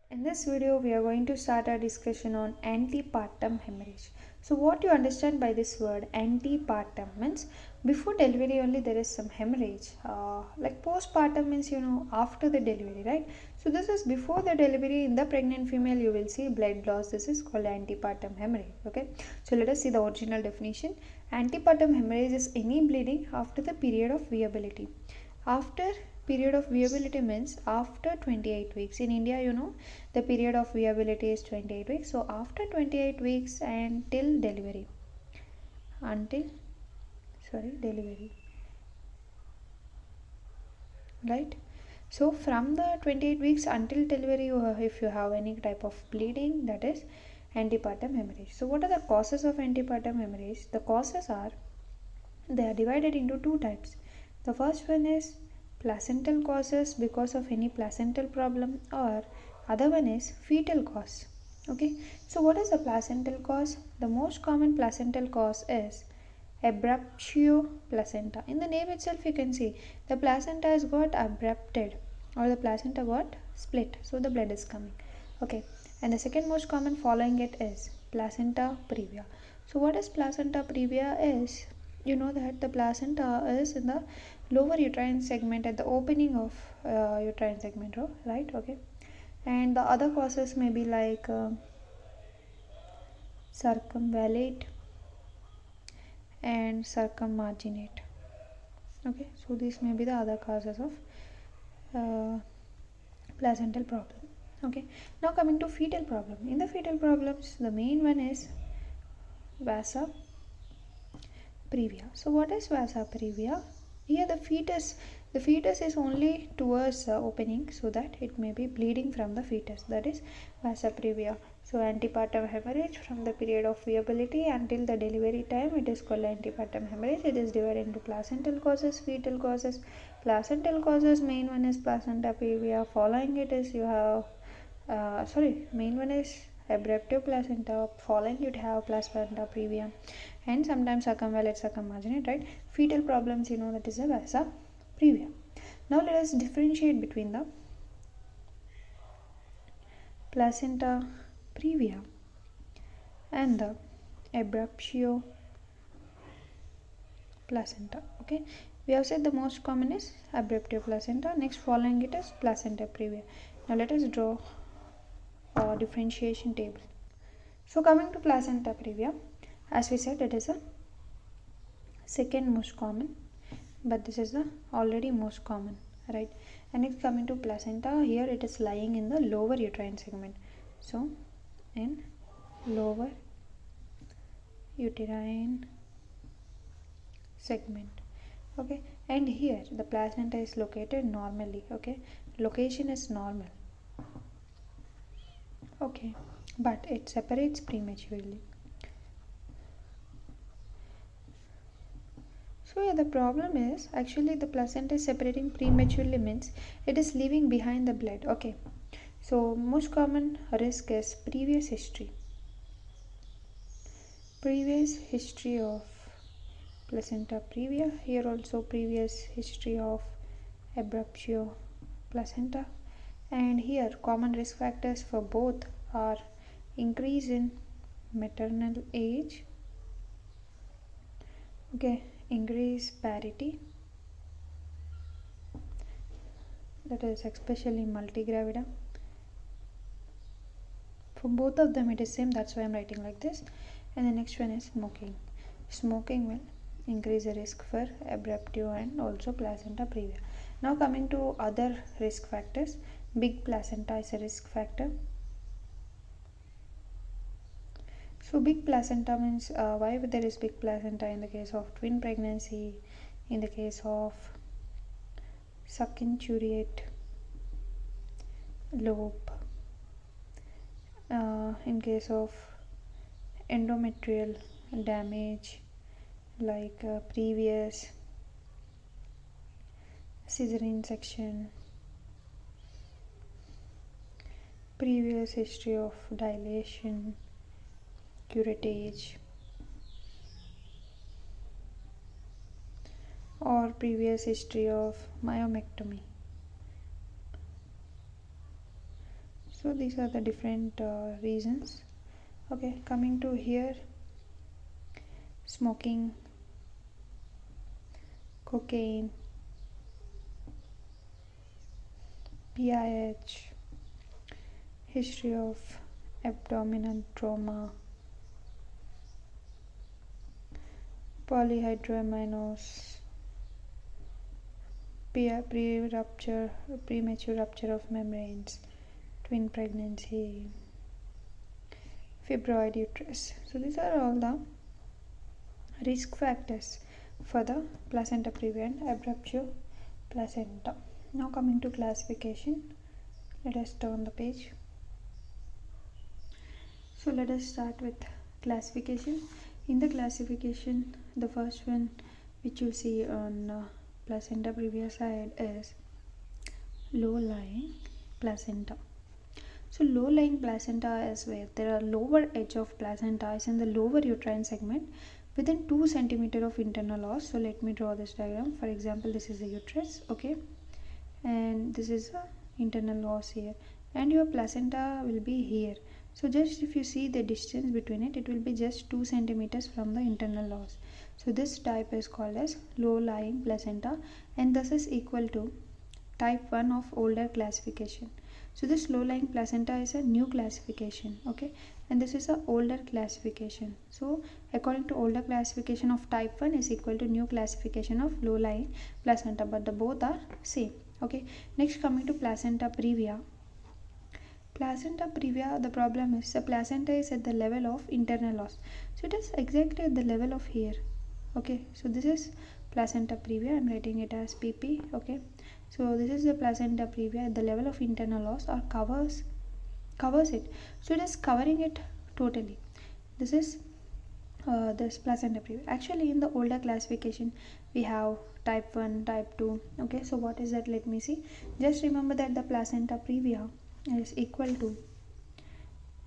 In this video, we are going to start our discussion on antepartum hemorrhage. So, what you understand by this word antepartum means before delivery only there is some hemorrhage. Like postpartum means after the delivery, right? So, this is before the delivery. In the pregnant female, you will see blood loss. This is called antepartum hemorrhage. Okay. So, let us see the original definition. Antepartum hemorrhage is any bleeding after the period of viability. After period of viability means after 28 weeks. In India, the period of viability is 28 weeks. So after 28 weeks and till delivery, delivery, right? So from the 28 weeks until delivery, if you have any type of bleeding, that is antepartum hemorrhage. So what are the causes of antepartum hemorrhage? The causes are, they are divided into two types. The first one is placental causes because of any placental problem, or other one is fetal cause. Okay, so what is the placental cause? The most common placental cause is abruptio placenta. In the name itself you can see the placenta has got abrupted, or the placenta got split, so the blood is coming. Okay, and the second most common following it is placenta previa. So what is placenta previa is, you know that the placenta is in the lower uterine segment at the opening of uterine segment, right? Okay, and the other causes may be like circumvallate and circummarginate. Okay, so these may be the other causes of placental problem. Okay, now coming to fetal problem. In the fetal problems, the main one is vasa previa. So what is vasa previa? Here the fetus is only towards the opening, so that it may be bleeding from the fetus, that is vasa previa. So antepartum hemorrhage from the period of viability until the delivery time, it is called antepartum hemorrhage. It is divided into placental causes, fetal causes. Placental causes, main one is placenta previa. Following it is you have main one is abruptio placenta. Following you have placenta previa, and sometimes circumvallate, circummarginate, right? Fetal problems, that is a vasa previa. Now let us differentiate between the placenta previa and the abruptio placenta. Okay, we have said the most common is abruptio placenta. Next following it is placenta previa. Now let us draw a differentiation table. So coming to placenta previa, as we said, it is a second most common, but this is the already most common, right? And it's coming to placenta, here it is lying in the lower uterine segment. So in lower uterine segment. Okay, and here the placenta is located normally. Okay, location is normal. Okay, but it separates prematurely. So yeah, the problem is actually the placenta is separating prematurely means it is leaving behind the blood. Okay, so most common risk is previous history of placenta previa. Here also previous history of abruptio placenta, and here common risk factors for both are increase in maternal age, okay, increase parity, that is especially multigravida. For both of them it is same, that's why I'm writing like this. And the next one is smoking will increase the risk for abruptio and also placenta previa. Now coming to other risk factors, big placenta is a risk factor. So big placenta means why there is big placenta? In the case of twin pregnancy, in the case of succinturiate lobe, in case of endometrial damage, like previous cesarean section, previous history of dilation, curettage, or previous history of myomectomy. So these are the different reasons. Okay, coming to here, smoking, cocaine, PIH, history of abdominal trauma, polyhydramnios, premature rupture of membranes, twin pregnancy, fibroid uterus. So these are all the risk factors for the placenta previa and abruptio placenta. Now coming to classification, let us turn the page. So let us start with classification. In the classification, the first one which you see on placenta previa side is low-lying placenta. So low-lying placenta is where there are lower edge of placenta is in the lower uterine segment within 2 cm of internal os. So let me draw this diagram. For example, this is the uterus, okay, and this is the internal os here, and your placenta will be here. So just if you see the distance between it, it will be just 2 centimeters from the internal os. So this type is called as low-lying placenta, and this is equal to type 1 of older classification. So this low-lying placenta is a new classification, okay, and this is a older classification. So according to older classification of type 1 is equal to new classification of low-lying placenta, but the both are same, okay. Next, coming to placenta previa. Placenta previa, the problem is the placenta is at the level of internal os. So it is exactly at the level of here, okay. So this is placenta previa, I am writing it as PP, okay. So this is the placenta previa at the level of internal os, or covers it. So it is covering it totally. This is this placenta previa. Actually in the older classification we have type 1, type 2, okay. So what is that? Let me see. Just remember that the placenta previa is equal to,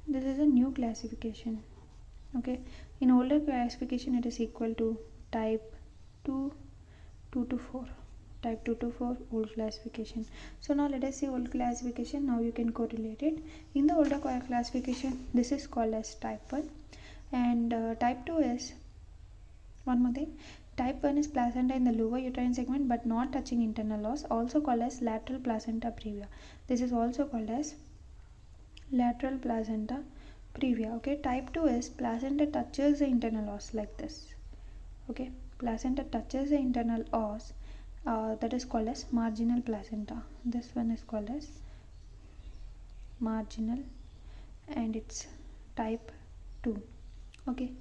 this is a new classification, okay. In older classification it is equal to type 2 to 4, type 2 to 4 old classification. So now let us see old classification. Now you can correlate it. In the older classification this is called as type 1, and type 2 is, one more thing, type 1 is placenta in the lower uterine segment but not touching internal os, also called as lateral placenta previa. This is also called as lateral placenta previa, okay. Type 2 is placenta touches the internal os like this, okay. Placenta touches the internal os, that is called as marginal placenta. This one is called as marginal, and it's type 2, okay.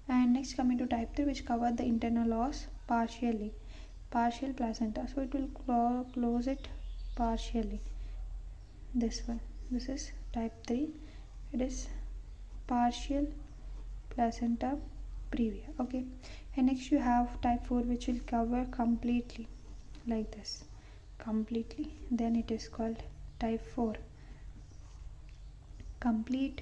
And next, coming to type 3, which covered the internal os partially, partial placenta. So it will close it partially. This one, this is type 3, it is partial placenta previa, okay. And next you have type 4, which will cover completely like this, completely. Then it is called type 4, complete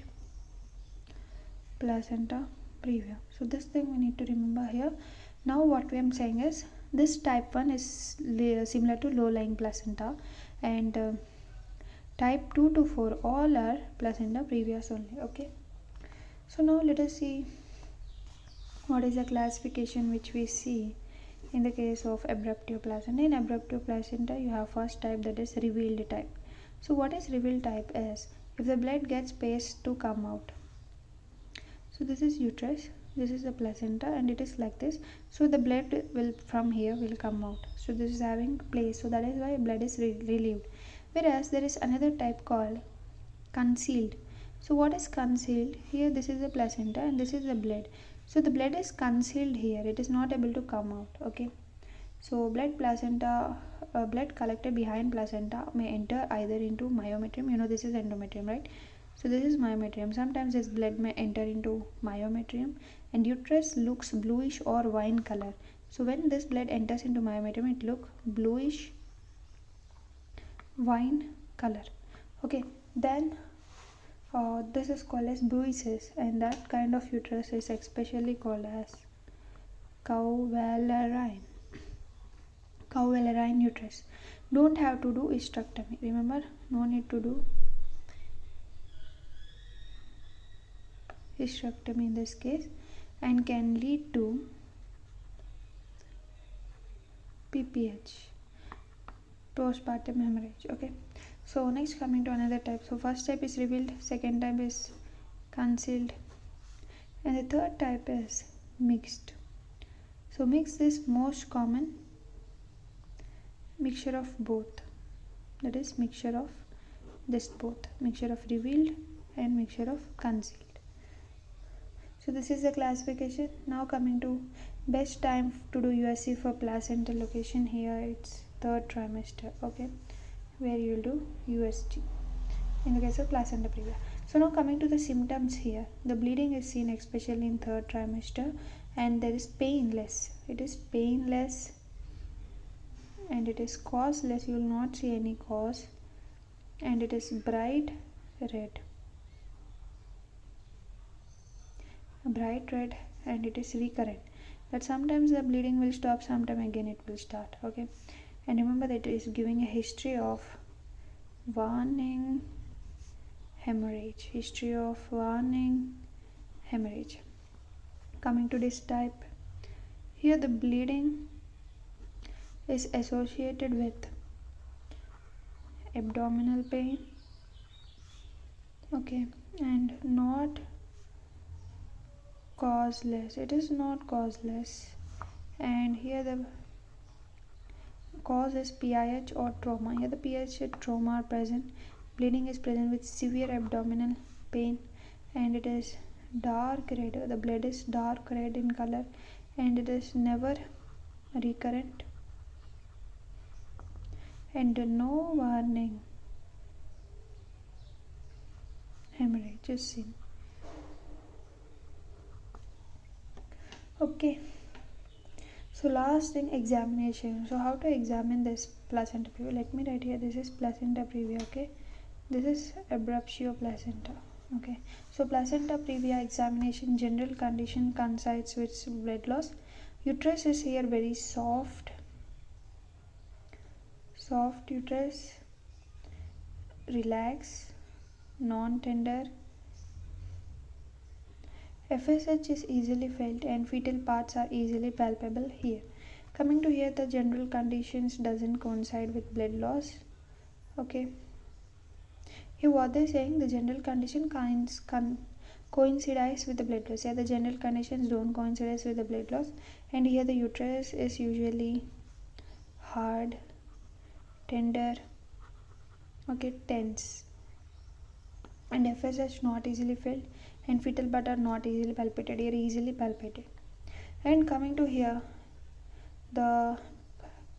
placenta previa. So this thing we need to remember here. Now what we am saying is this type 1 is similar to low-lying placenta, and type 2 to 4 all are placenta previa only, okay. So now let us see what is the classification which we see in the case of abruptio placenta. In abruptio placenta you have first type, that is revealed type. So what is revealed type is if the blood gets space to come out. So this is uterus, this is the placenta, and it is like this. So the blood will from here will come out. So this is having place, so that is why blood is relieved. Whereas there is another type called concealed. So what is concealed? Here this is the placenta and this is the blood. So the blood is concealed here, it is not able to come out, okay. So blood collected behind placenta may enter either into myometrium, you know this is endometrium, right? So this is myometrium. Sometimes this blood may enter into myometrium, and uterus looks bluish or wine color. So when this blood enters into myometrium, it looks bluish wine color, okay. Then this is called as bruises, and that kind of uterus is especially called as cauvelarine uterus. Don't have to do hysterectomy, remember, no need to do hysterectomy in this case, and can lead to PPH, postpartum hemorrhage. Okay, so next coming to another type. So first type is revealed, second type is concealed, and the third type is mixed. So mixed is most common mixture of both, that is mixture of this both, mixture of revealed and mixture of concealed. So this is the classification. Now coming to best time to do USC for placental location. Here it's third trimester, okay, where you will do USG in the case of placenta previa. So now coming to the symptoms here, the bleeding is seen especially in third trimester, and there is painless. It is painless and it is causeless. You will not see any cause, and it is bright red, and it is recurrent. That sometimes the bleeding will stop, sometime again it will start. Okay, and remember that it is giving a history of warning hemorrhage, Coming to this type, here the bleeding is associated with abdominal pain, okay, and not causeless. It is not causeless, and here the cause is PIH or trauma. Here the PIH and trauma are present. Bleeding is present with severe abdominal pain, and it is dark red. The blood is dark red in color, and it is never recurrent, and no warning hemorrhage is seen. Okay, so last thing, examination. So how to examine this placenta previa? Let me write here, this is placenta previa, okay, this is Abruptio placenta. Okay, so placenta previa examination, general condition coincides with blood loss. Uterus is here very soft uterus, relax, non-tender. FSH is easily felt and fetal parts are easily palpable here. Coming to here, the general conditions doesn't coincide with blood loss. Okay, here what they're saying, the general condition coincides with the blood loss. Here the general conditions don't coincide with the blood loss, and here the uterus is usually hard, tender, okay, tense, and FSH not easily felt, and fetal part are not easily palpated. Here easily palpated. And coming to here, the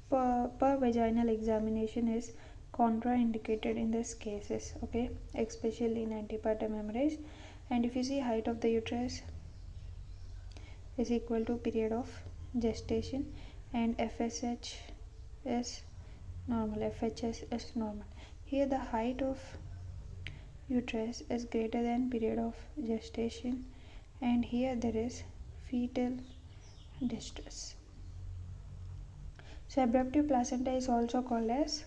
per vaginal examination is contraindicated in these cases, okay, especially in antepartum hemorrhage. And if you see, height of the uterus is equal to period of gestation, and FSH is normal, FHS is normal. Here the height of uterus is greater than period of gestation, and here there is fetal distress. So abruptio placenta is also called as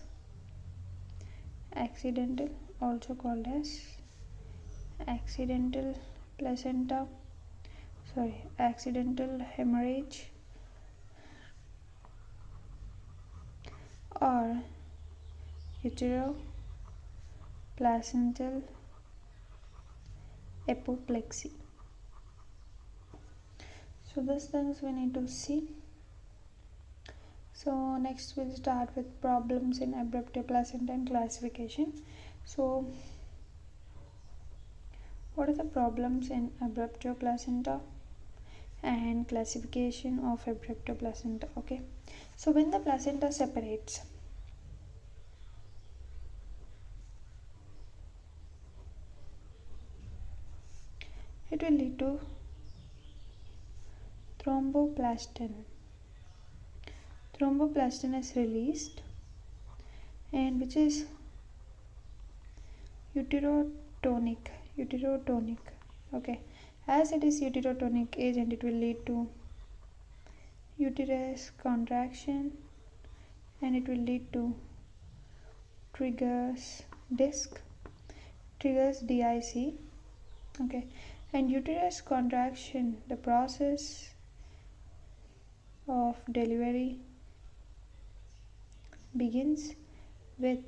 accidental placenta, accidental hemorrhage, or uteroplacental apoplexy. So these things we need to see. So next we'll start with problems in abruptio placenta and classification. So what are the problems in abruptio placenta and classification of abruptio placenta? Okay, so when the placenta separates, it will lead to thromboplastin. Thromboplastin is released, and which is uterotonic. Okay, as it is uterotonic agent, it will lead to uterus contraction, and it will lead to triggers DIC. Okay, And uterus contraction, the process of delivery begins with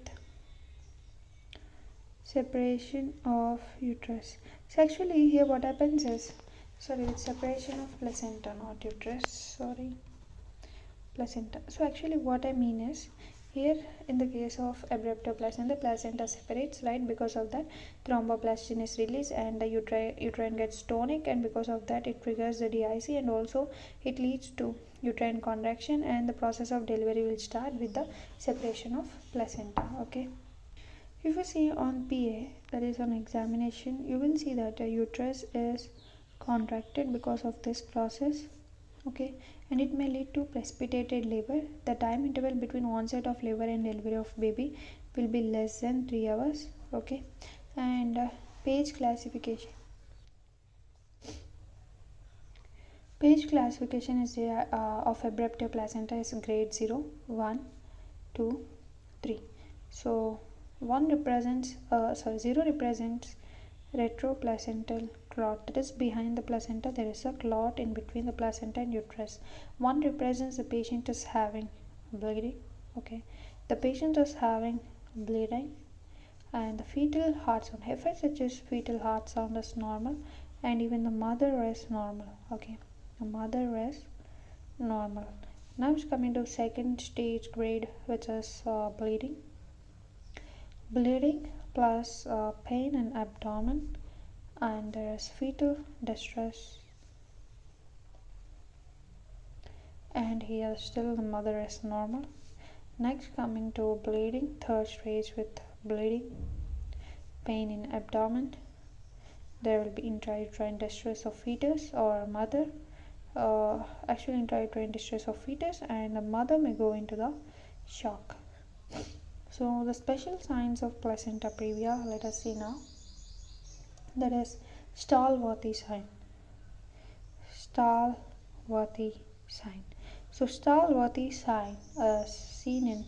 separation of uterus. So actually here what happens is, with separation of placenta, not uterus, placenta. So actually what I mean is, here in the case of abruptio placenta, the placenta separates, right? Because of that thromboplastin is released and the uterine gets tonic, and because of that it triggers the DIC, and also it leads to uterine contraction, and the process of delivery will start with the separation of placenta. Okay, if you see on PA, that is on examination, you will see that the uterus is contracted because of this process. Okay, and it may lead to precipitated labor. The time interval between onset of labor and delivery of baby will be less than 3 hours. Okay, and page classification. Page classification is of abruptio placenta is grade 0, 1, 2, 3. So 0 represents retroplacental clot, that is behind the placenta there is a clot in between the placenta and uterus. 1 represents the patient is having bleeding. Okay, the patient is having bleeding, and the fetal heart sound, FSH fetal heart sound is normal, and even the mother is normal. Okay, the mother is normal. Now it's coming to second stage grade, which is bleeding plus pain in abdomen, and there is fetal distress, and here still the mother is normal. Next coming to bleeding, third stage with bleeding, pain in abdomen, there will be intrauterine distress of fetus or mother, actually intrauterine distress of fetus, and the mother may go into the shock. So the special signs of placenta previa, let us see now. That is Stallworthy sign. Stallworthy sign. So Stallworthy sign is seen in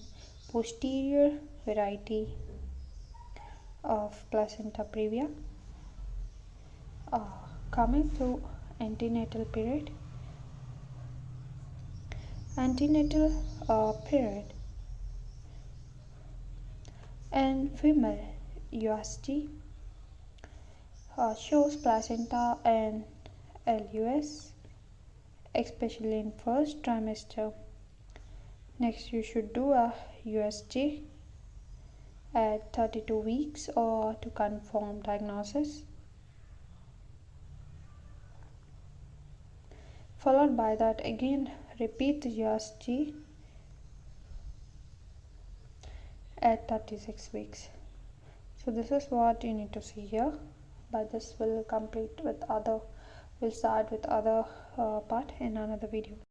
posterior variety of placenta previa. Coming to antenatal period. Antenatal period and female USG shows placenta and LUS, especially in first trimester. Next, you should do a USG at 32 weeks or to confirm diagnosis. Followed by that, again repeat the USG at 36 weeks. So this is what you need to see here, but this will complete with other, we'll start with other part in another video.